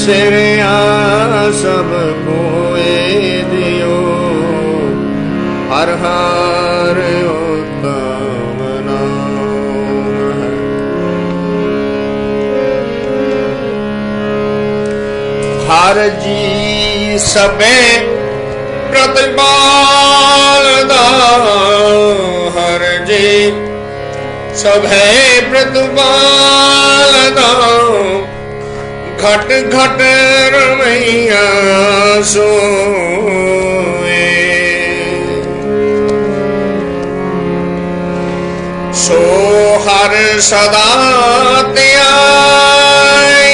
सिरिया सब कोए दियो हर हर उत्तम नाम है। हर जी सबे प्रतिपाल दा हर जी सभे प्रतिपाल दा घट घट रमैया सोए सो हर सदा त्याए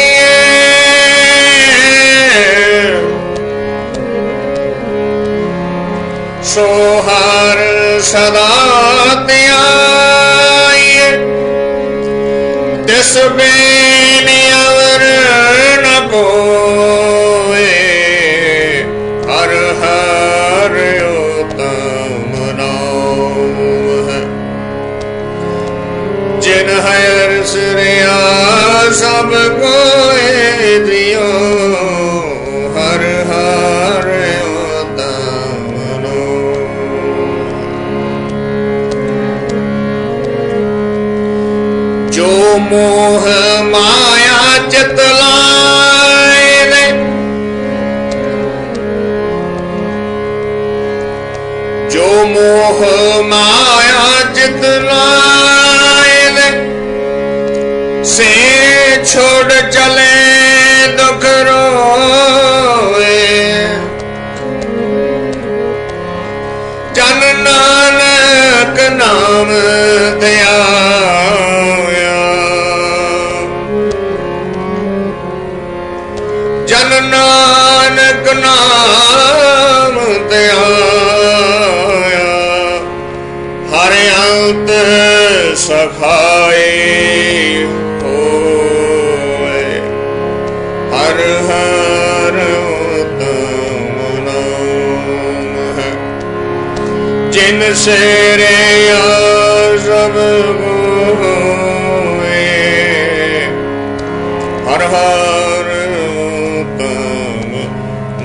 सो हर सदा त्याए तिस बेन अवर न कोए हर हर उत्तम नाम है। जिन हर सिरिया सब कोए दियो हर हर उत्तम नाम। जो मोह माया चित लाए जो मोह माया चित लाए से छोड़ चले दुख रोए जन नानक नाम दया जन नानक नाम दया हर अंत सखाए होए हर हर उत्तम नाम है। जिन से रे सब होए हर हर उत्तम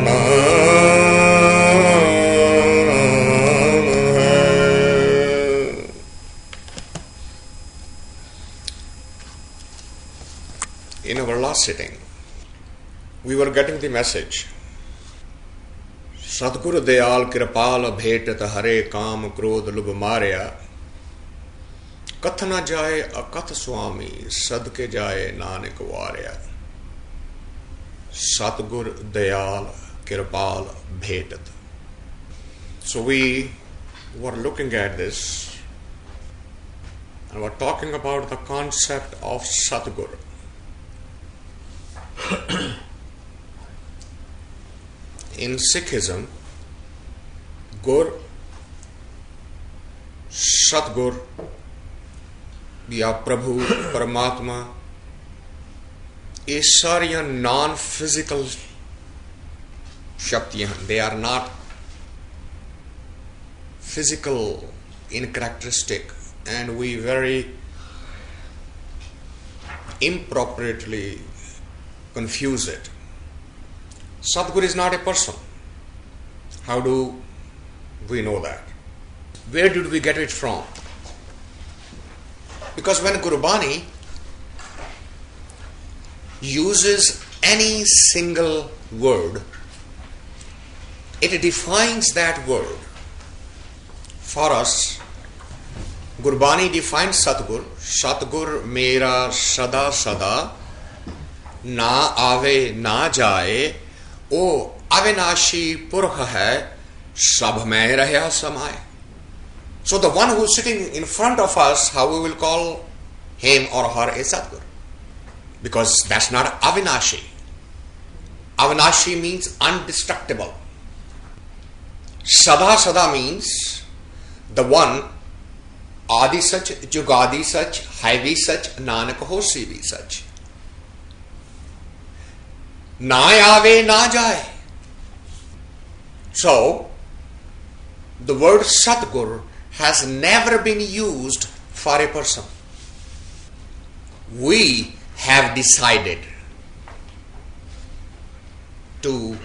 नाम है। In our last sitting, we were getting the message. सतगुर दयाल कृपाल भेटत हरे काम क्रोध लुभ मारया कथ न जाए अकथ स्वामी सदके जाए नानक वारया। सतगुर दयाल कृपाल भेटत. So we were looking at this and were talking about the concept of Satgur. In Sikhism, Gur, Satgur या प्रभु परमात्मा ये सारियां नॉन फिजिकल शक्तियां हैं. They are not physical in characteristic and we very improperly confuse it. Sadguru is not a person. How do we know that? Where did we get it from? Because when Gurbani uses any single word, it defines that word. For us, Gurbani defines Satgur. Satgur mera sada sada, na ave na jaye, ओ अविनाशी पुरख है सब में रहया समाए. So the one who is sitting in front of us, how we will call him or her a Satgur? Because that's not Avinashi. Avinashi means undestructible. Sada Sada means the one, Adi Sach, Jugadi Sach, Hai Sach, Nanak Hosi भी Sach. ना आवे ना जाए. So the word Satgur has never been used for a person. We have decided to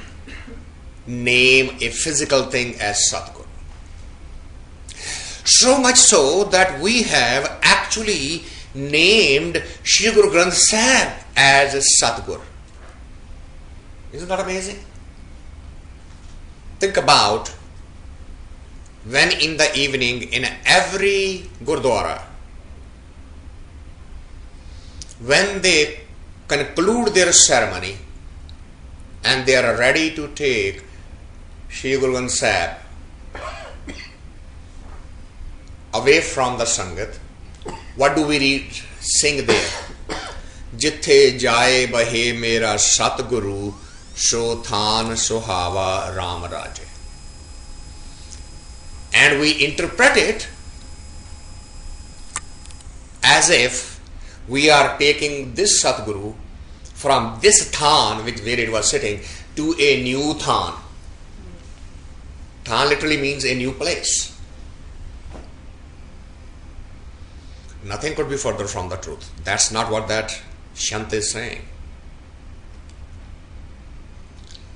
name a physical thing as Satguru. So much so that we have actually named Shri Guru Granth Sahib as Satguru. Isn't that amazing? Think about when in the evening in every Gurdwara, when they conclude their ceremony and they are ready to take Shri Guru Granth Sahib away from the Sangat, what do we read, sing there? Jithe jaye bahe mera Satguru, so than sohava Ram Raje. And we interpret it as if we are taking this Satguru from this than, which where it was sitting, to a new than. Than literally means a new place. Nothing could be further from the truth. That's not what that Shant is saying.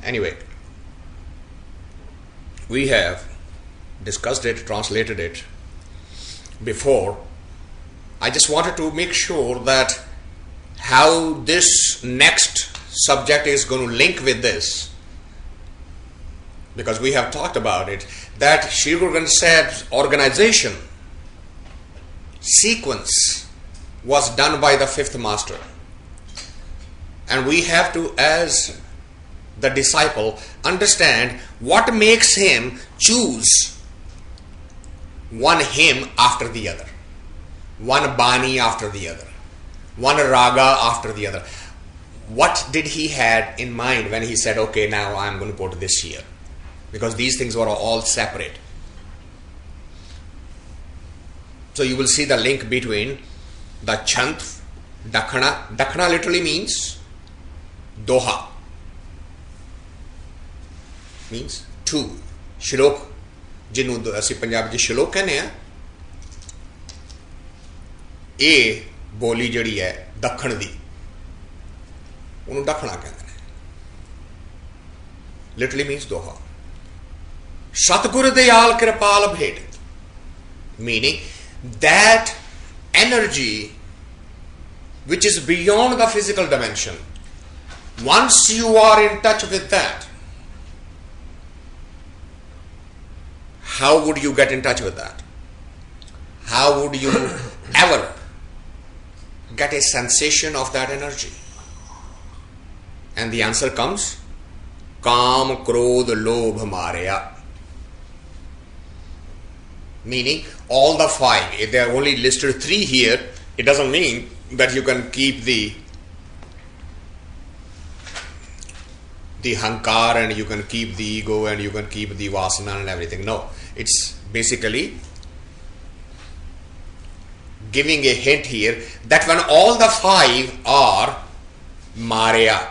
Anyway, we have discussed it, translated it before. I just wanted to make sure that how this next subject is going to link with this, because we have talked about it, that Shri Guru Granth Sahib's organization sequence was done by the fifth master, and we have to, as the disciple, understand what makes him choose one hymn after the other, one bani after the other, one raga after the other. What did he had in mind when he said, okay, now I'm going to put this here? Because these things were all separate. So you will see the link between the chant, dakhana. Dakhana literally means doha, means two. Shlok, ਜਿਹਨੂੰ ਅਸੀਂ ਪੰਜਾਬੀ ਚ ਸ਼ਲੋਕ ਕਹਿੰਦੇ ਆ, ਇਹ ਬੋਲੀ ਜਿਹੜੀ ਹੈ ਦੱਖਣ ਦੀ, ਉਹਨੂੰ ਦੱਖਣਾ ਕਹਿੰਦੇ ਨੇ. Literally means doha. Satguru Dayal Kripal Bhed, meaning that energy which is beyond the physical dimension. Once you are in touch with that, how would you get in touch with that? How would you ever get a sensation of that energy? And the answer comes, Kam, Krodh, Lobh, Marya. Meaning all the five. If they are only listed three here, it doesn't mean that you can keep the hankar and you can keep the ego and you can keep the vasana and everything. No, it's basically giving a hint here that when all the five are Marya,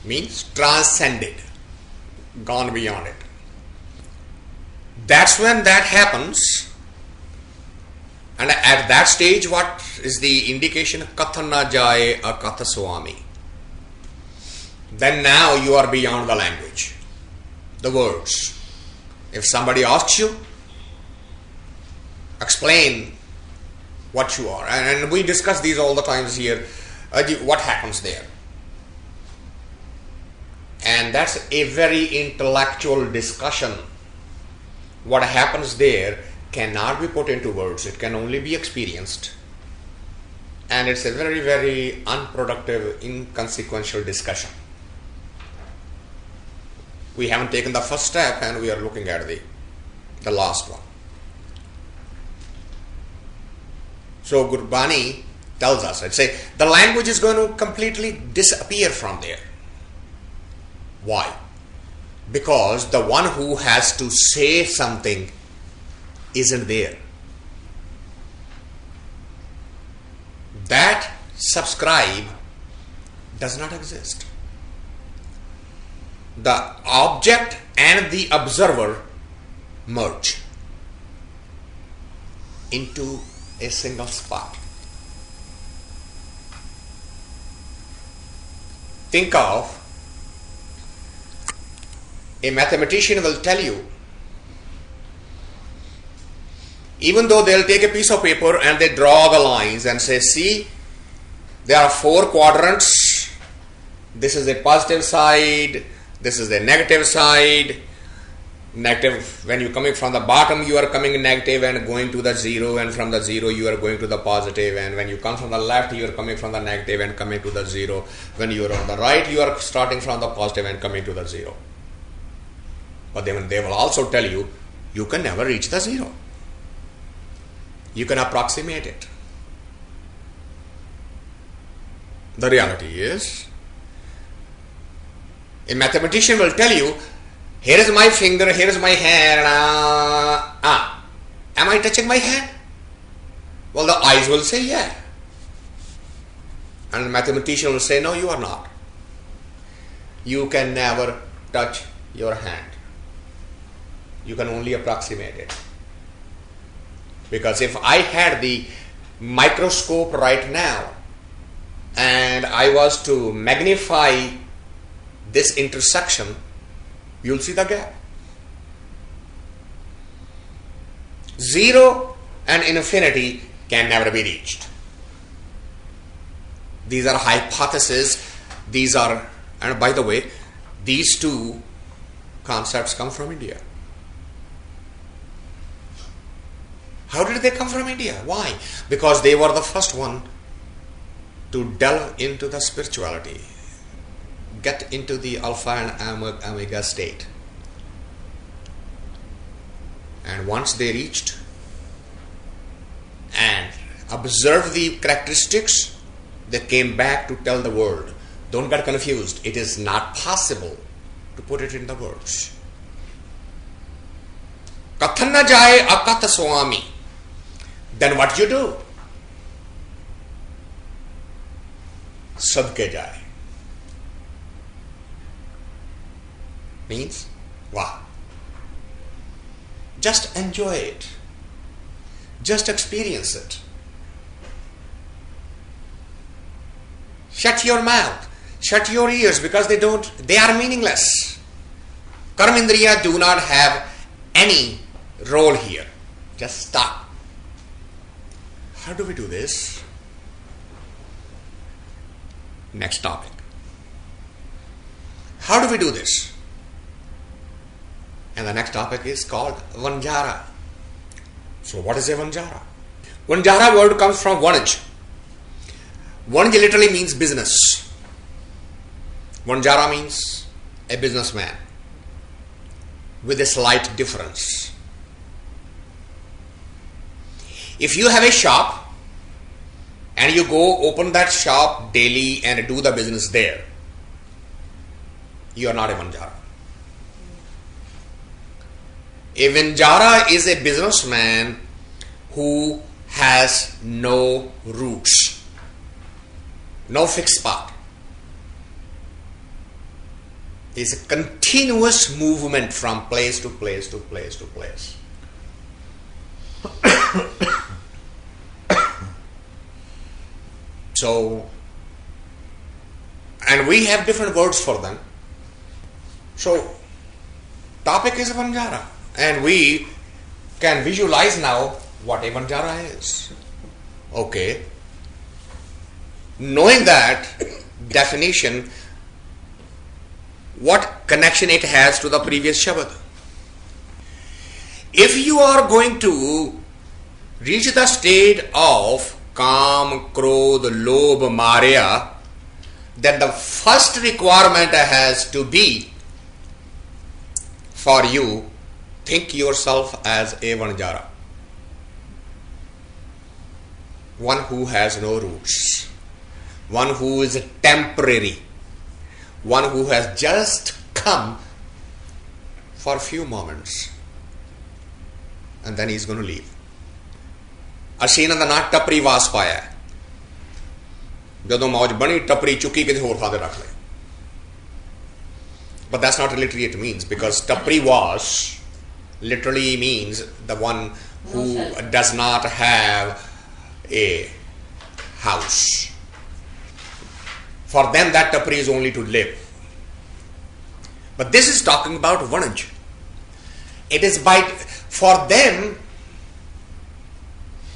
means transcended, gone beyond it, that's when that happens. And at that stage, what is the indication? Kathana jaye akatha swami. Then now you are beyond the language, the words. If somebody asks you, explain what you are. And we discuss these all the times here. What happens there? And that's a very intellectual discussion. What happens there cannot be put into words. It can only be experienced. And it's a very, very unproductive, inconsequential discussion. We haven't taken the first step and we are looking at the last one. So Gurbani tells us, I'd say, the language is going to completely disappear from there. Why? Because the one who has to say something isn't there. That subscribe does not exist. The object and the observer merge into a single spot. Think of A mathematician will tell you, even though they'll take a piece of paper and they draw the lines and say, see, there are 4 quadrants. This is the positive side, this is the negative side. Negative, when you're coming from the bottom, you are coming negative and going to the 0, and from the 0 you are going to the positive, and when you come from the left, you are coming from the negative and coming to the 0. When you are on the right, you are starting from the positive and coming to the 0. But then they will also tell you, you can never reach the 0. You can approximate it. The reality is, a mathematician will tell you, here is my finger, here is my hand, am I touching my hand? Well, the eyes will say, yeah. And the mathematician will say, no, you are not. You can never touch your hand. You can only approximate it. Because if I had the microscope right now, and I was to magnify this intersection, you'll see the gap. 0 and infinity can never be reached. These are hypotheses. These are, and by the way, these two concepts come from India. How did they come from India? Why? Because they were the first one to delve into the spirituality, get into the alpha and omega state. And once they reached and observed the characteristics, they came back to tell the world. Don't get confused. It is not possible to put it in the words. Kathan na jaye akat swami. Then what you do? Sadke jaye. Means, wow. Just enjoy it. Just experience it. Shut your mouth. Shut your ears, because they are meaningless. Karmindriya do not have any role here. Just stop. How do we do this? Next topic. How do we do this? And the next topic is called Vanjara. So what is a Vanjara? Vanjara word comes from Vanj. Vanj literally means business. Vanjara means a businessman, with a slight difference. If you have a shop and you go open that shop daily and do the business there, you are not a Vanjara. A Vanjara is a businessman who has no roots, no fixed spot. It's a continuous movement from place to place to place to place. So, and we have different words for them. So, topic is Vanjara, and we can visualize now what a Vanjara is. Okay. Knowing that definition, what connection it has to the previous Shabad? If you are going to reach the state of Kam, Krodh, Lobh, Marya, then the first requirement has to be for you, think yourself as a Vanjara. One who has no roots. One who is temporary. One who has just come for a few moments. And then he's going to leave. ਅਸ਼ੀਨਾਂ ਦਾ ਨਾਂ ਟੱਪਰੀ ਵਾਸ ਪਾਇਆ, ਜਦੋਂ ਮੌਜ ਬਣੀ ਟੱਪਰੀ ਚੁੱਕੀ ਕਿਸੇ ਹੋਰ ਥਾਂ ਤੇ ਰੱਖ ਲਈ. But that's not literally it means, because tapri was literally means the one who does not have a house. For them that tapri is only to live. But this is talking about Vanj. It is for them,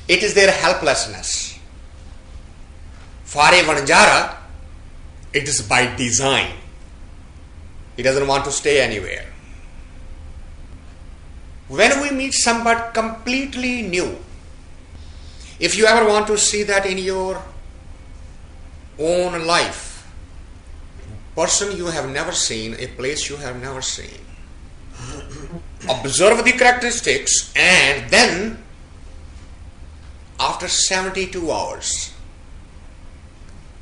it is their helplessness. For a Vanjara, it is by design. He doesn't want to stay anywhere. When we meet somebody completely new, if you ever want to see that in your own life, person you have never seen, a place you have never seen, observe the characteristics, and then after 72 hours,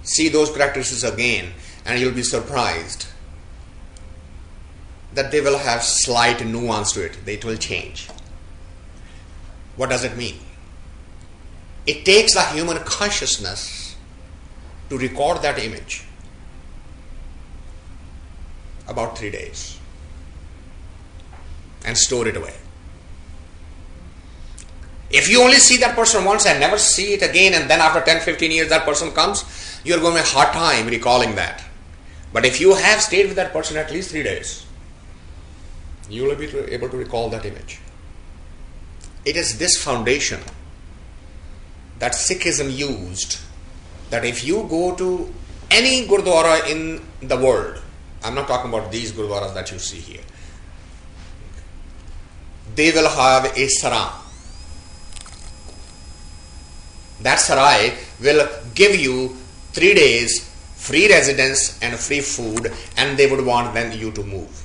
see those characteristics again, and you'll be surprised that they will have slight nuance to it. It will change. What does it mean? It takes the human consciousness to record that image. About 3 days. And store it away. If you only see that person once and never see it again, and then after 10-15 years that person comes, you're going to have a hard time recalling that. But if you have stayed with that person at least 3 days, you will be able to recall that image. It is this foundation that Sikhism used, that if you go to any Gurdwara in the world, I'm not talking about these Gurdwaras that you see here, they will have a sarai. That sarai will give you 3 days free residence and free food, and they would want then you to move.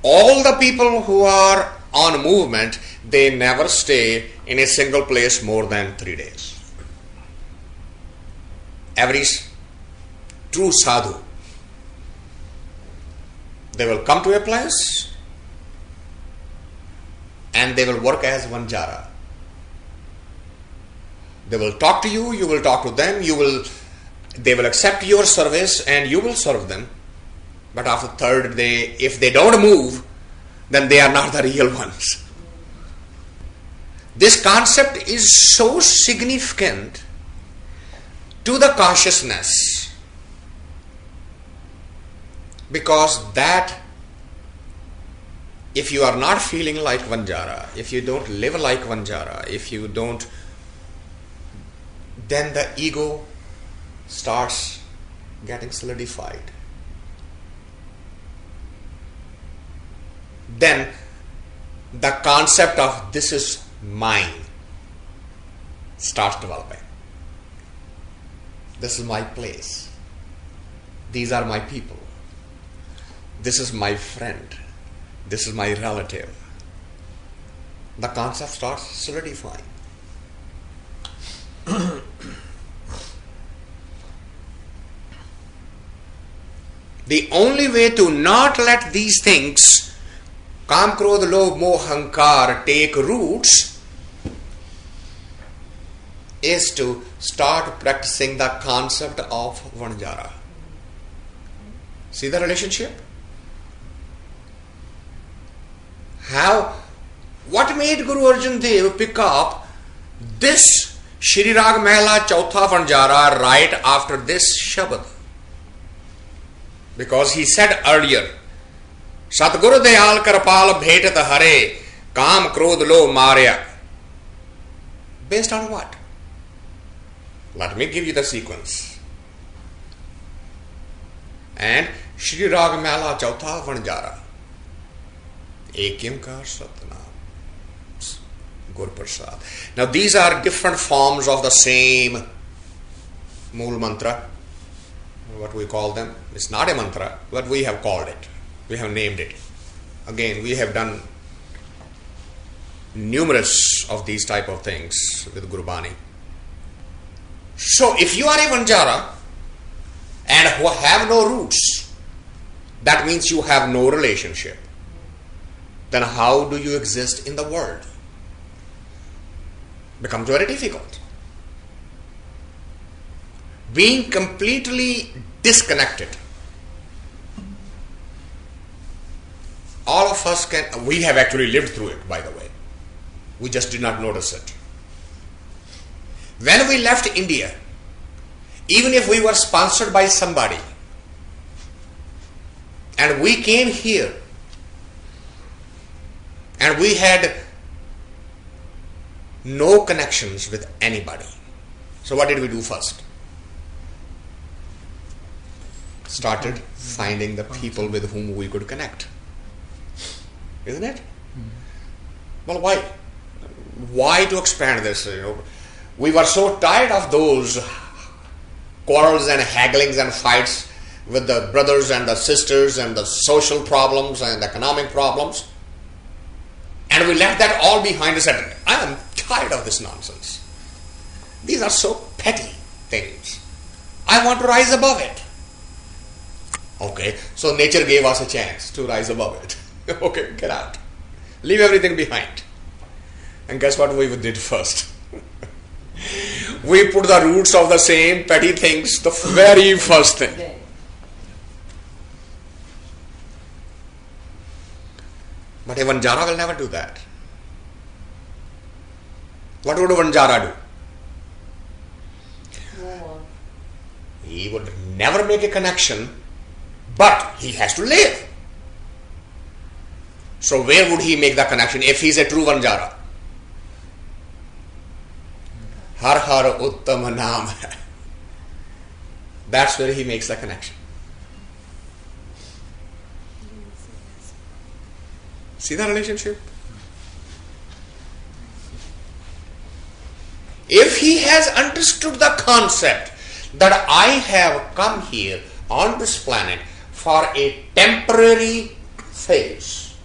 All the people who are on movement, they never stay in a single place more than 3 days. Every true sadhu, they will come to a place and they will work as Vanjara. They will talk to you, you will talk to them, they will accept your service and you will serve them. But after third day, if they don't move, then they are not the real ones. This concept is so significant to the consciousness, because that, if you are not feeling like Vanjara, if you don't live like Vanjara, if you don't, then the ego starts getting solidified. Then the concept of this is mine starts developing. This is my place. These are my people. This is my friend. This is my relative. The concept starts solidifying. The only way to not let these things, Kam, Krodh, Lobh, Moh, Hankar, take roots, is to start practicing the concept of Vanjara. See the relationship? What made Guru Arjan Dev pick up this Shri Rag Mahla Chautha Vanjara right after this Shabad? Because he said earlier, Satguru Dayal Karpal Bhetat Hare Kam Krodh Lo Marya. Based on what? Let me give you the sequence. And Shri Rag Mahla Chautha Vanjara. Ekyam Kar Satnam Gur Prasad. Now these are different forms of the same Mool Mantra. What we call them. It's not a mantra, but we have called it. We have named it. Again, we have done numerous of these type of things with Gurbani. So if you are a Vanjara and who have no roots, that means you have no relationship. Then how do you exist in the world? Becomes very difficult. Being completely disconnected. All of us we have actually lived through it, by the way. We just did not notice it. When we left India, even if we were sponsored by somebody And we came here and we had no connections with anybody. So what did we do first? Started finding the people with whom we could connect. Isn't it? Well, why? Why to expand this? We were so tired of those quarrels and hagglings and fights with the brothers and the sisters and the social problems and economic problems. And we left that all behind us and said, I am tired of this nonsense. These are so petty things. I want to rise above it. Okay, so nature gave us a chance to rise above it. Okay, get out. Leave everything behind. And guess what we did first? We put the roots of the same petty things, the very first thing. But a Vanjara will never do that. What would a Vanjara do? He would never make a connection, but he has to live. So where would he make the connection if he is a true Vanjara? Har har Utam Naam. That's where he makes the connection. See the relationship? If he has understood the concept that I have come here on this planet for a temporary phase.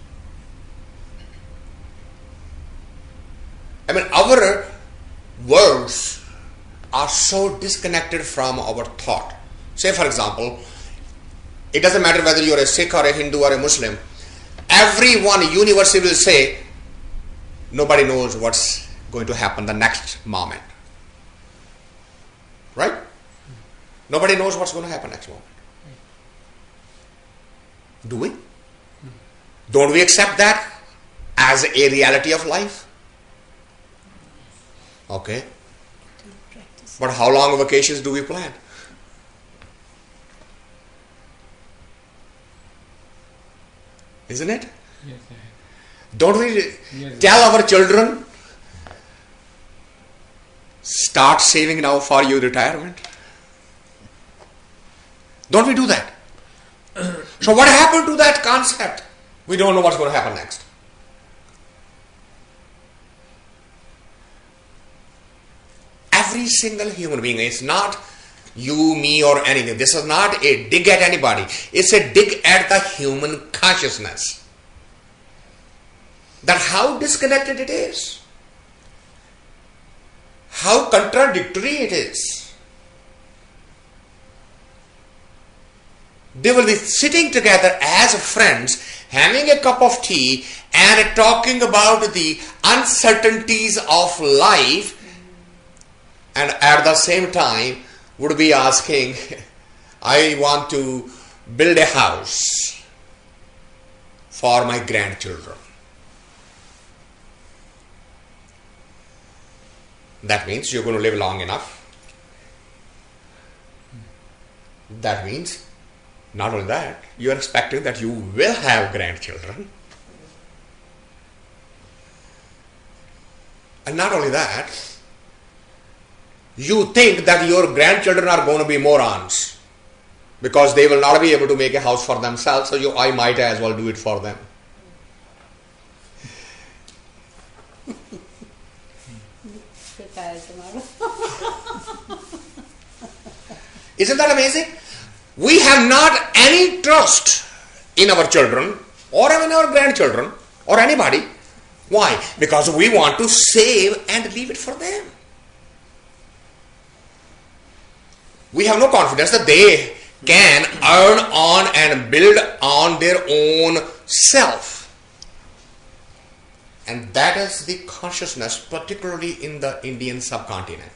I mean, our words are so disconnected from our thought. Say, for example, it doesn't matter whether you're a Sikh or a Hindu or a Muslim. Everyone universally will say, nobody knows what's going to happen the next moment. Right? Nobody knows what's going to happen next moment. Do we? Don't we accept that as a reality of life? Okay. But how long vacations do we plan? Isn't it? Yes, Don't we tell our children, start saving now for your retirement? Don't we do that? So what happened to that concept? We don't know what's going to happen next. Every single human being, it's not you, me or anything. This is not a dig at anybody. It's a dig at the human consciousness. That how disconnected it is. How contradictory it is. They will be sitting together as friends, having a cup of tea and talking about the uncertainties of life, and at the same time would be asking, I want to build a house for my grandchildren. That means you're going to live long enough. That means not only that, you are expecting that you will have grandchildren. And not only that, you think that your grandchildren are going to be morons because they will not be able to make a house for themselves, so I might as well do it for them. Isn't that amazing? We have not any trust in our children or even our grandchildren or anybody. Why? Because we want to save and leave it for them. We have no confidence that they can earn on and build on their own self. And that is the consciousness, particularly in the Indian subcontinent.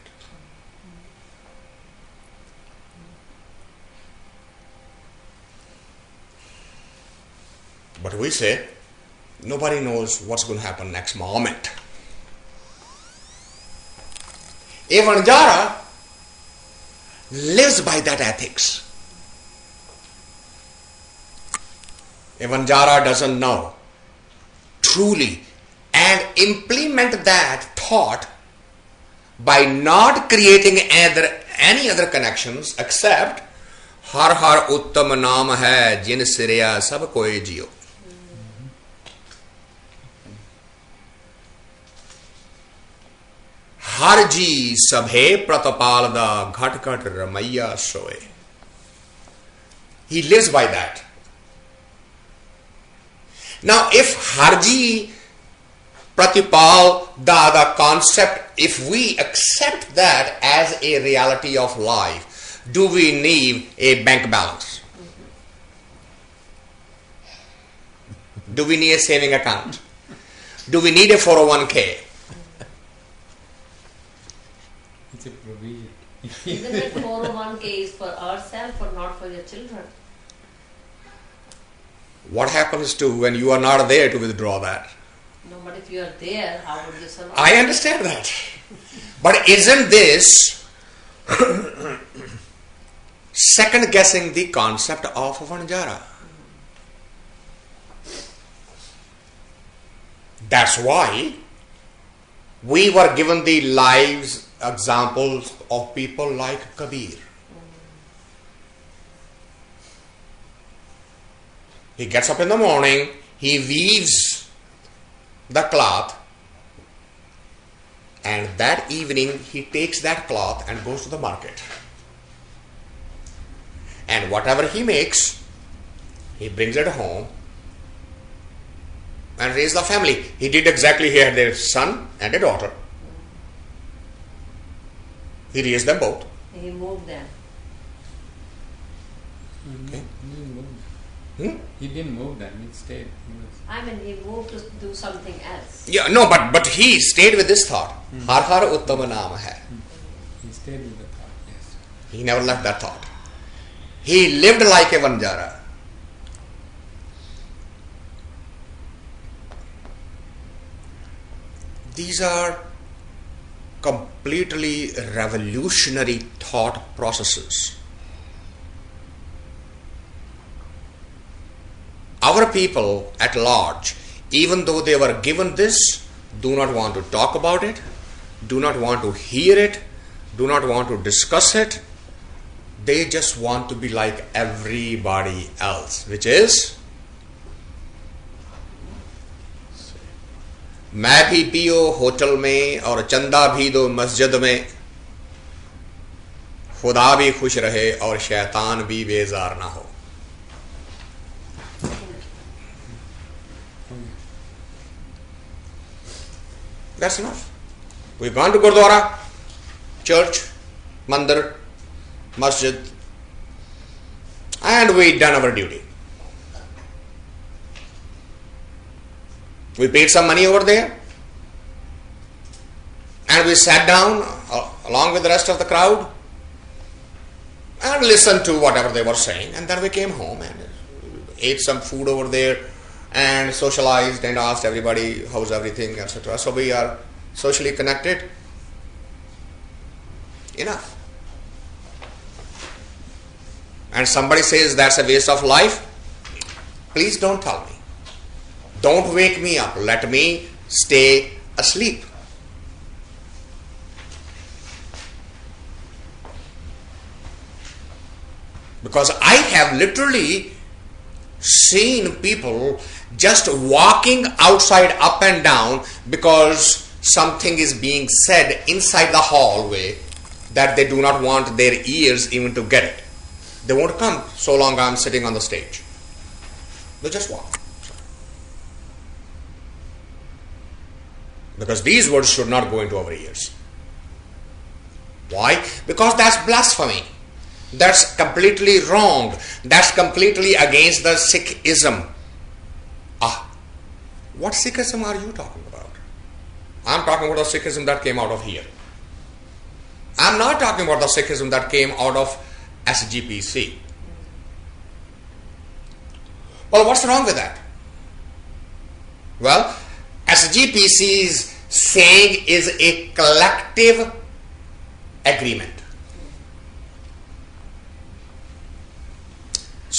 But we say, nobody knows what's going to happen next moment. A Vanjara lives by that ethics. a Vanjara doesn't know truly and implement that thought by not creating any other connections except har har uttam naam hai jin sirya sab koi jiyo. Har ji sabhe pratapal da ghat ghat ramaiya soe. He lives by that. Now if Harji Pratipal the concept, if we accept that as a reality of life, do we need a bank balance? Do we need a saving account? Do we need a 401k? It's a provision. Isn't it 401k is for ourselves or not for your children? What happens to when you are not there to withdraw that? No, but if you are there, how would you survive? I understand that. But isn't this second guessing the concept of Vanjara? That's why we were given the lives examples of people like Kabir. He gets up in the morning, he weaves the cloth, and that evening he takes that cloth and goes to the market. And whatever he makes, he brings it home and raises the family. He did exactly, he had a son and a daughter. He raised them both. He moved them. Okay. He didn't move them, he stayed. I mean, he moved to do something else. Yeah, no, but he stayed with this thought. Har har uttam naam hai. He stayed with the thought, yes. He never left that thought. He lived like a Vanjara. These are completely revolutionary thought processes. Our people at large, even though they were given this, do not want to talk about it, do not want to hear it, do not want to discuss it. They just want to be like everybody else, which is मैं भी पियो hotel में और चंदा भी दो मस्जिद में, खुदा भी खुश रहे और शैतान भी बेजार ना हो. That's enough. We've gone to Gurdwara, church, mandir, masjid, and we've done our duty. We paid some money over there, and we sat down along with the rest of the crowd and listened to whatever they were saying, and then we came home and ate some food over there and socialized and asked everybody how's everything, etc. So we are socially connected. Enough. And somebody says that's a waste of life, please don't tell me. Don't wake me up. Let me stay asleep. Because I have literally seen people just walking outside up and down because something is being said inside the hallway that they do not want their ears even to get it. They won't come so long I'm sitting on the stage. They just walk. Because these words should not go into our ears. Why? Because that's blasphemy. That's completely wrong. That's completely against the Sikhism. What Sikhism are you talking about? I'm talking about the Sikhism that came out of here. I'm not talking about the Sikhism that came out of SGPC. Well, what's wrong with that? Well, SGPC's saying is a collective agreement.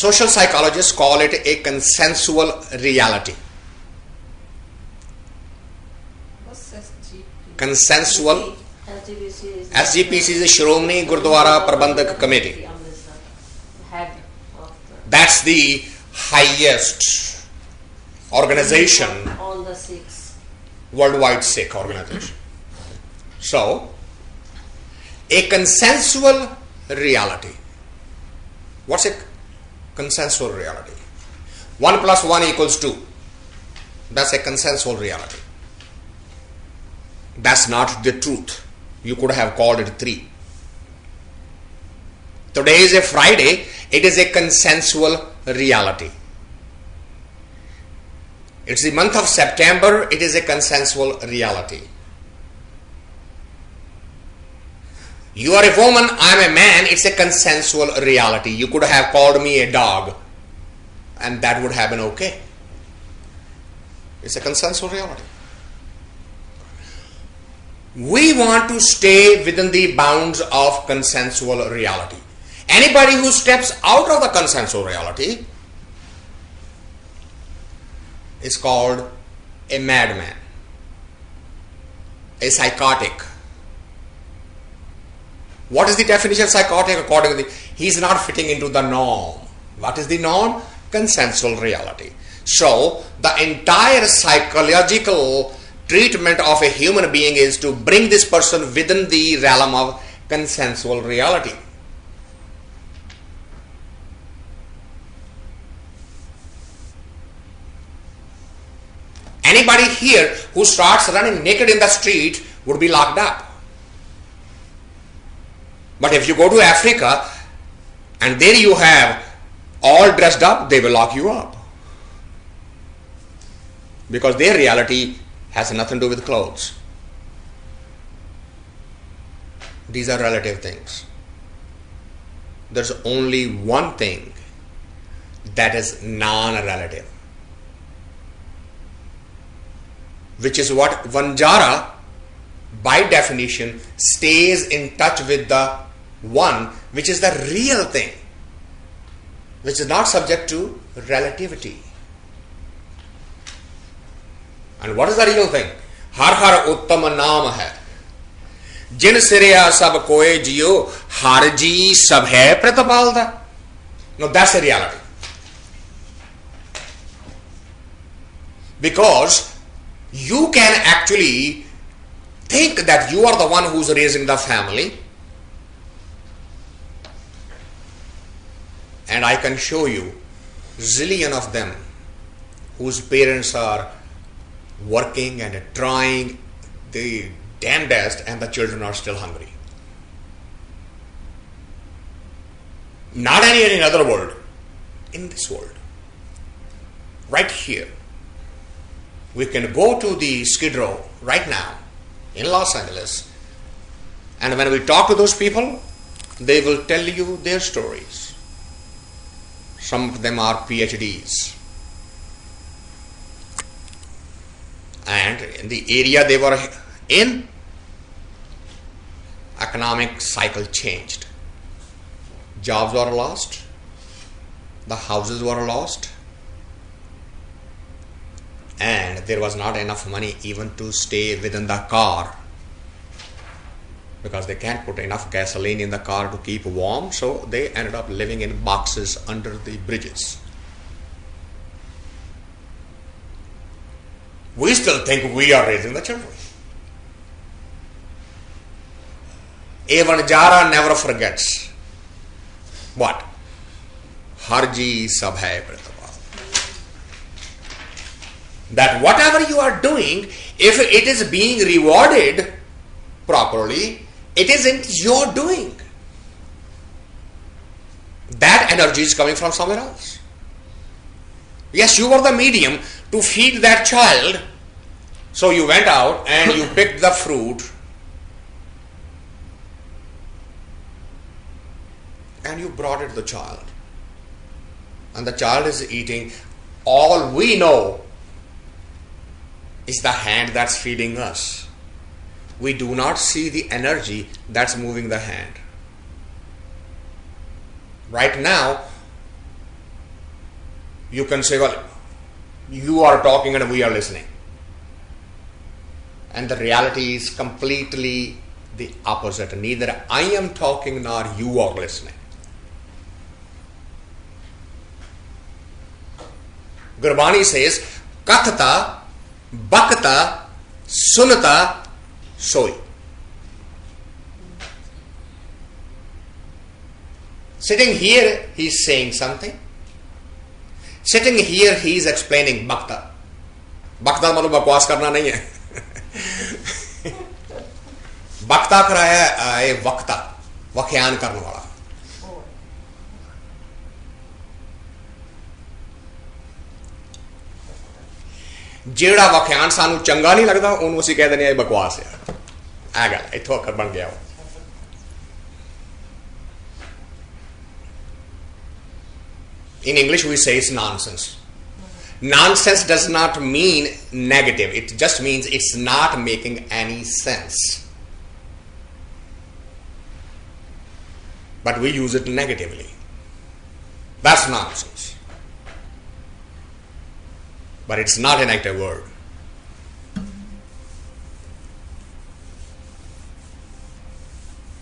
Social psychologists call it a consensual reality. What's SGP? Consensual. SGPC is the Shromani Gurdwara Prabandhak Committee. Head of That's the highest organization, all the Sikhs. worldwide Sikh organization. So, a consensual reality. What's a consensual reality? 1 plus 1 equals 2. That's a consensual reality. That's not the truth. You could have called it 3. Today is a Friday. It is a consensual reality. It's the month of September. It is a consensual reality. You are a woman, I am a man. It's a consensual reality. You could have called me a dog and that would have been okay. It's a consensual reality. We want to stay within the bounds of consensual reality. Anybody who steps out of the consensual reality is called a madman, a psychotic. What is the definition of psychotic? According to he's not fitting into the norm. What is the norm? Consensual reality. So, the entire psychological treatment of a human being is to bring this person within the realm of consensual reality. Anybody here who starts running naked in the street would be locked up. But if you go to Africa and there you have all dressed up, they will lock you up. Because their reality has nothing to do with clothes. These are relative things. There's only one thing that is non-relative, which is what Vanjara, by definition, stays in touch with the one, which is the real thing, which is not subject to relativity. And what is the real thing? Har har Utam Naam hai. Jin sirya sab koe jiyo, har ji sab hai pratapalda. No, that's the reality. Because you can actually think that you are the one who's raising the family, and I can show you zillion of them whose parents are working and trying the damnedest and the children are still hungry. Not any other world, in this world. Right here. We can go to the Skid Row right now in Los Angeles, and when we talk to those people, they will tell you their stories. Some of them are PhDs. And in the area they were in, economic cycle changed. Jobs were lost. The houses were lost. And there was not enough money even to stay within the car, because they can't put enough gasoline in the car to keep warm, so they ended up living in boxes under the bridges. We still think we are raising the children. A Vanjara never forgets. What? Harji sab hai pratapal. That whatever you are doing, if it is being rewarded properly, it isn't your doing. That energy is coming from somewhere else. Yes, you were the medium to feed that child, so you went out and you picked the fruit and you brought it to the child. And the child is eating. All we know is the hand that's feeding us. We do not see the energy that's moving the hand. Right now, you can say, well, you are talking and we are listening. And the reality is completely the opposite. Neither I am talking nor you are listening. Gurbani says, Kathata, Bhakta, Sunata, Soi. Sitting here, he is saying something. Sitting here, he is explaining Bhakta. Bhakta मतलब बकवास करना नहीं है. Bhakta कराया है वक्ता, व्याख्यान करने वाला. जेड़ा व्याख्यान सानू चंगा नहीं लगता उन्होंने उसी कह देने बकवास है. आ गया इत्थों अखर बन गया. In English we say it's nonsense. Nonsense does not mean negative. It just means it's not making any sense. But we use it negatively. That's nonsense. But it's not a negative word.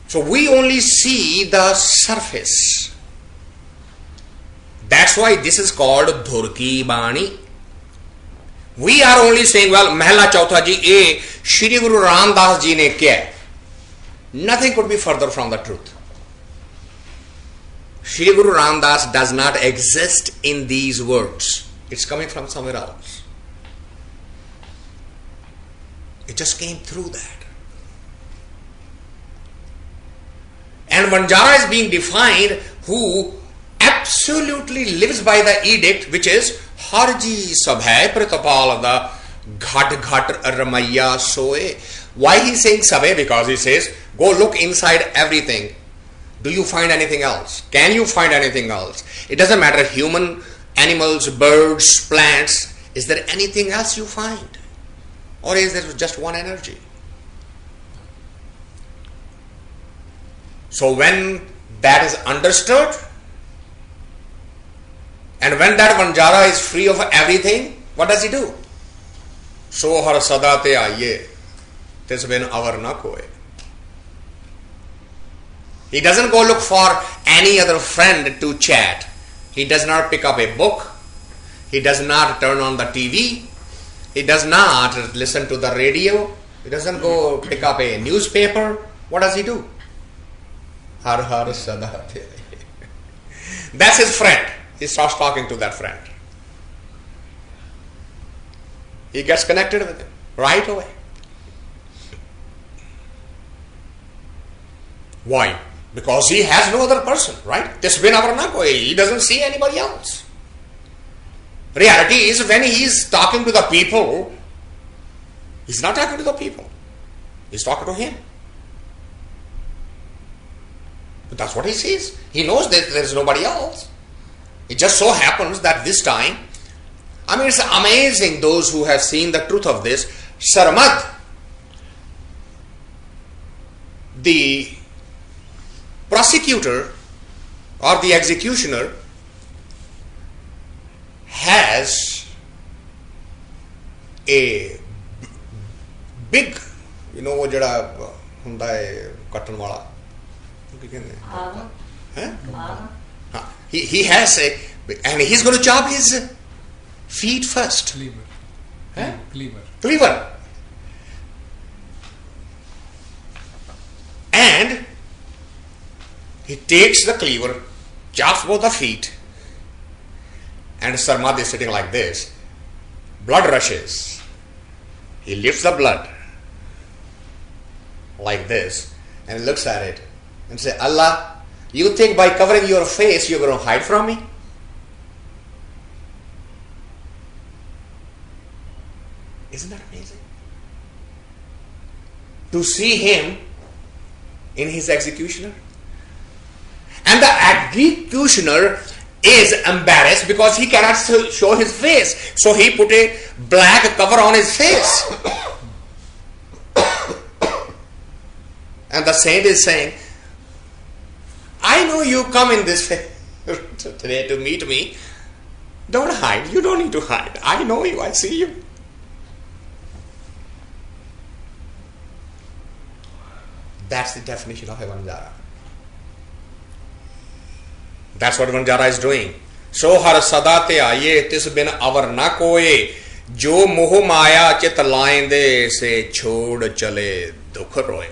So we only see the surface. That's why this is called Dhurki Bani. We are only saying, well, Mahla Chautha ji, Shri Guru Ramdas ji ne kya? Nothing could be further from the truth. Shri Guru Ramdas does not exist in these words. It's coming from somewhere else. It just came through that. And Vanjara is being defined who absolutely lives by the edict which is Harji Sabhay Pratapalada Ghat Ghat Ramaya Soe. Why he is saying Sabhay? Because he says, go look inside everything. Do you find anything else? Can you find anything else? It doesn't matter, human, animals, birds, plants. Is there anything else you find? Or is there just one energy? So when that is understood, and when that Vanjara is free of everything, what does he do? So har sada te aiye, tis bin avar na koe. He doesn't go look for any other friend to chat. He does not pick up a book. He does not turn on the TV. He does not listen to the radio. He doesn't go pick up a newspaper. What does he do? Har har sada te aiye. That's his friend. He starts talking to that friend. He gets connected with him right away. Why? Because he has no other person, right? He doesn't see anybody else. Reality is when he is talking to the people, he's not talking to the people. He's talking to him. But that's what he sees. He knows that there is nobody else. It just so happens that this time, I mean, it's amazing those who have seen the truth of this. Sarmad, the prosecutor or the executioner, has a big, you know, wo jada hunda hai kattan wala, he has a, and he's going to chop his feet first. Cleaver. And he takes the cleaver, chops both the feet, and Sarmad is sitting like this. Blood rushes. He lifts the blood like this and looks at it and says, Allah, you think by covering your face you're going to hide from me? Isn't that amazing? To see him in his executioner. And the executioner is embarrassed because he cannot show his face. So he put a black cover on his face. And the saint is saying, I know you come in this today to meet me, Don't hide. You don't need to hide. I know you. I see you. That's the definition of a Vanjara. That's what Vanjara is doing. So har sadate aaye tis bin avar na koye jo moh maya chit lainde se chhod chale dukh roye.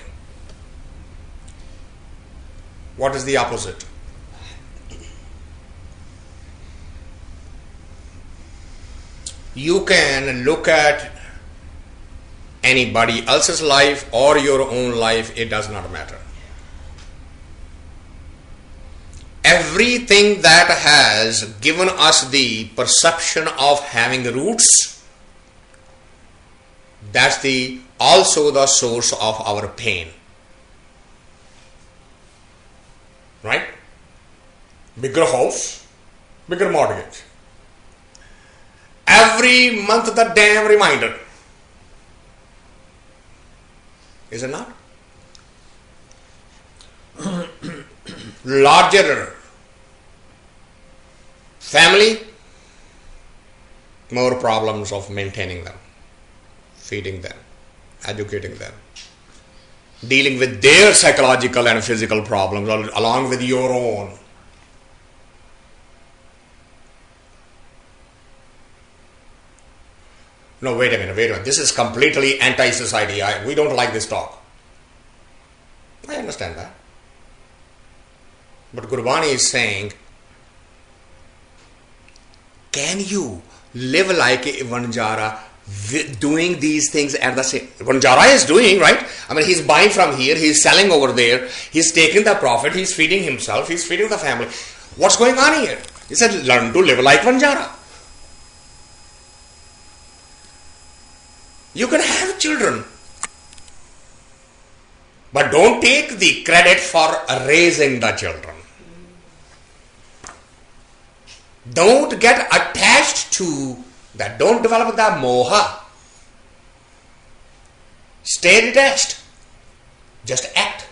What is the opposite? You can look at anybody else's life or your own life, it does not matter. Everything that has given us the perception of having roots, that's also the source of our pain. Right? Bigger house, bigger mortgage. Every month the damn reminder. Is it not? Larger family, more problems of maintaining them, feeding them, educating them, dealing with their psychological and physical problems along with your own. No, wait a minute. This is completely anti-society. We don't like this talk. I understand that. But Gurbani is saying, can you live like a Vanjara doing these things at the same... Vanjara is doing, right? I mean, he's buying from here, he's selling over there, he's taking the profit, he's feeding himself, he's feeding the family. What's going on here? He said, learn to live like Vanjara. You can have children, but don't take the credit for raising the children. Don't get attached to that. Don't develop that moha. Stay detached. Just act.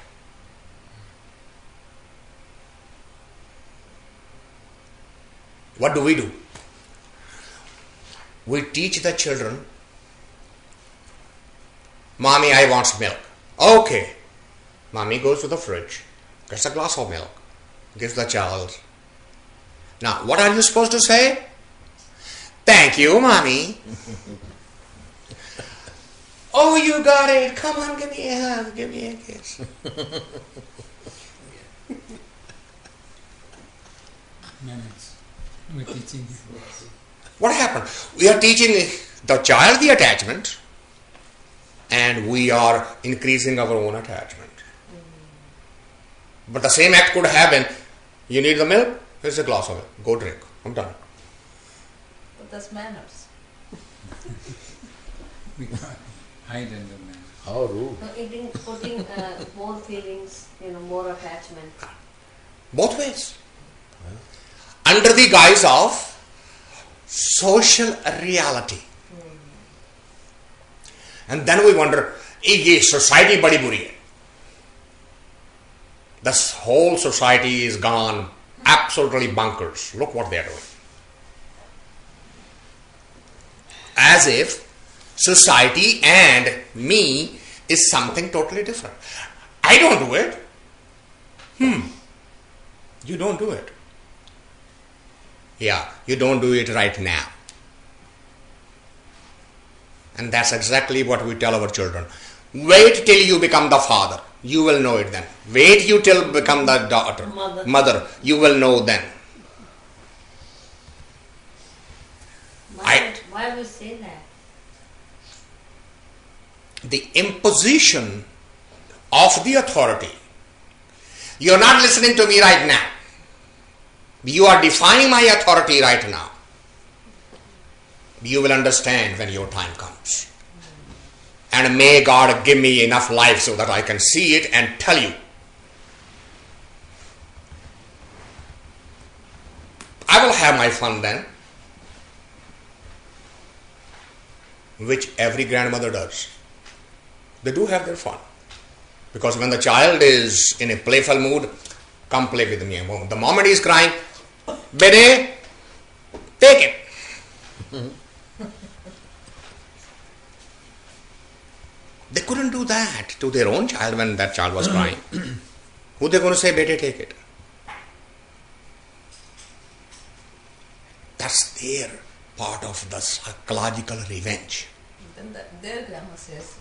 What do? We teach the children, Mommy, I want milk. Okay. Mommy goes to the fridge, gets a glass of milk, gives the child. Now, what are you supposed to say? Thank you, Mommy. Oh, you got it. Come on, give me a hug, give me a kiss. Minutes. We're teaching. What happened? We are teaching the child the attachment, and we are increasing our own attachment. But the same act could happen. You need the milk? Here's a glass of it. Go drink. I'm done. But that's manners. We can't hide under manners. How rude. So putting more feelings, more attachment. Both ways. Under the guise of social reality. And then we wonder, ye society badi buri hai. This whole society is gone absolutely bonkers. Look what they are doing. As if society and me is something totally different. I don't do it. You don't do it. Yeah, you don't do it right now. And that's exactly what we tell our children. Wait till you become the father. You will know it then. Wait you till you become the daughter. Mother. You will know then. Why we say that? The imposition of the authority. You are not listening to me right now. You are defying my authority right now. You will understand when your time comes. And may God give me enough life so that I can see it and tell you. I will have my fun then. Which every grandmother does. They do have their fun. Because when the child is in a playful mood, come play with me. The moment he is crying, Bede, take it. They couldn't do that to their own child when that child was crying. Who they going to say, "Bete, take it"? That's their part of the psychological revenge. Then their grammar says.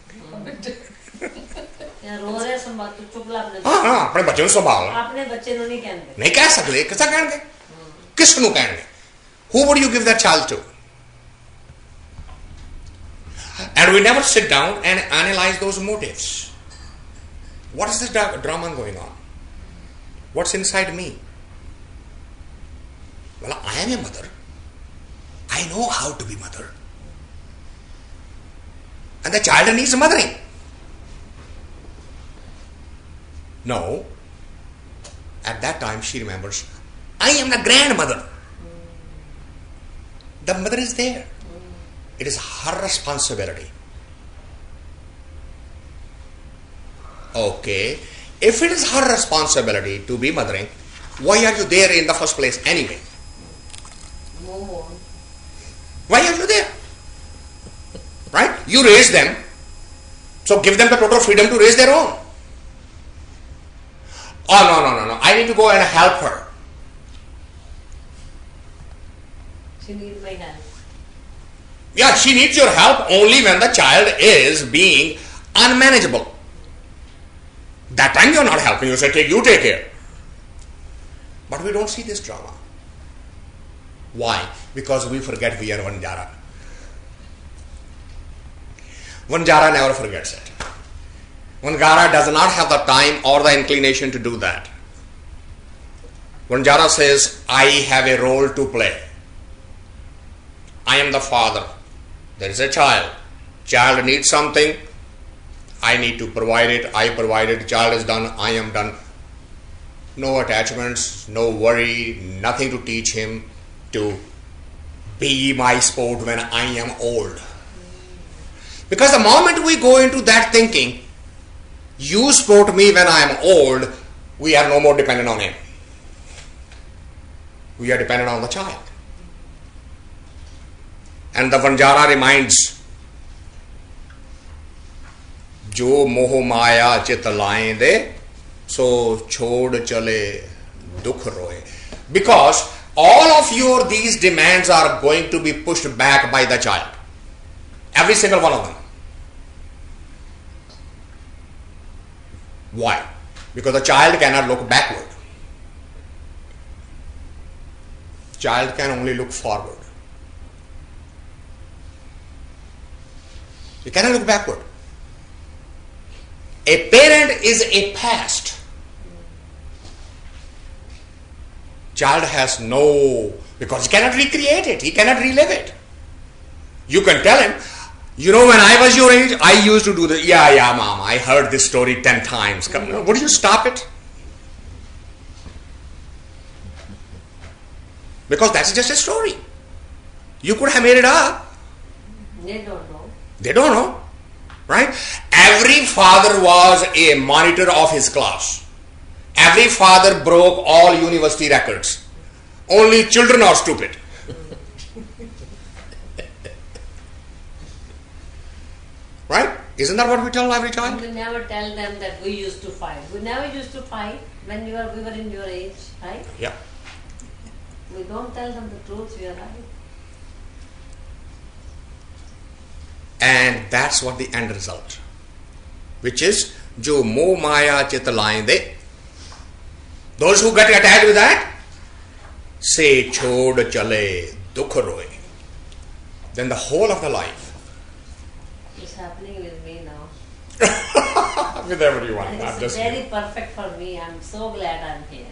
रो रहे संभाल तो चुप ला अपने हाँ अपने बच्चे ਨੂੰ ਸੰਭਾਲ अपने बच्चे ਨੂੰ नहीं कहते नहीं कह सकते किसा कहणगे किस ਨੂੰ कहणगे who would you give that child to and we never sit down and analyze those motives what is this drama going on what's inside me well I am a mother I know how to be mother and the child needs mothering no at that time she remembers I am the grandmother the mother is there it is her responsibility okay if it is her responsibility to be mothering why are you there in the first place anyway move on why are you there right you raise them so give them the total freedom to raise their own oh no I need to go and help her she needs my help yeah she needs your help only when the child is being unmanageable that time you're not helping you say you take care but we don't see this drama why because we forget we are Vanjara Vanjara never forgets it Vanjara does not have the time or the inclination to do that. Vanjara says, I have a role to play. I am the father. There is a child. Child needs something. I need to provide it. I provide it. Child is done. I am done. No attachments, no worry, nothing to teach him to be my sport when I am old. Because the moment we go into that thinking, you support me when I am old, we are no more dependent on him. We are dependent on the child. And the Vanjara reminds, Jo moh maya chit laye de, so chhod chale dukh roye. Because all of these demands are going to be pushed back by the child. Every single one of them. Why? Because the child cannot look backward. Child can only look forward. He cannot look backward. A parent is a past. Child has no, because he cannot recreate it. He cannot relive it. You can tell him, you know, when I was your age, I used to do this. Yeah, mom, I heard this story 10 times. Come, would you stop it? Because that's just a story. You could have made it up. They don't know. They don't know. Right? Every father was a monitor of his class. Every father broke all university records. Only children are stupid. Right? Isn't that what we tell every child? We never tell them that we used to fight. We never used to fight when we were in your age, right? Yeah. We don't tell them the truth, we are right. And that's what the end result. Which is, Jo moh maya chit laye de. Those who get attached with that, say chhod chale dukh roye. Then the whole of the life. It's happening with me now. With everyone, And not it's just very you. perfect for me. I'm so glad I'm here.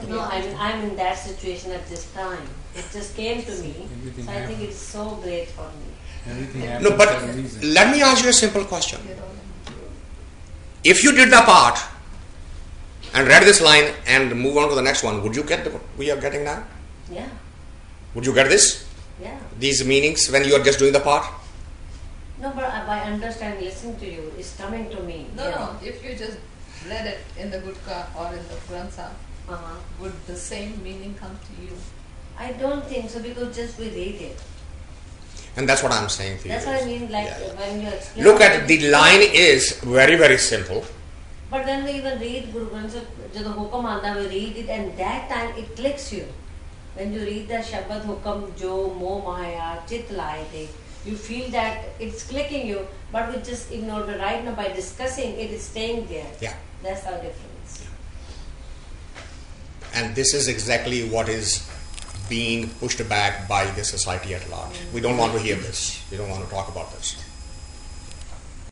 No, I'm in that situation at this time. It just came to me. Everything So I think it's so great for me. Everything happens No, but for a reason. let me ask you a simple question. If you did the part and read this line and move on to the next one, would you get what we are getting now? Yeah, Would you get this? yeah. These meanings when you are just doing the part? No, but by understanding, listening to you, it's coming to me. No, if you just read it in the Gurkha or in the Granth Sahib, Uh-huh. would the same meaning come to you? I don't think so, because just we read it. And that's what I'm saying to you. That's what I mean, like Yeah. when you explain. Look at the line is very, very simple. But when we even read Guru Granth Sahib, jado hukam aanda, we read it, and that time it clicks you. When you read the Shabad Hukam Jo Moh Maya Chit Laye The, you feel that it's clicking you, but we just ignore. But right now, by discussing it, is staying there. Yeah. That's our difference. And this is exactly what is being pushed back by the society at large. We don't want to hear this. We don't want to talk about this.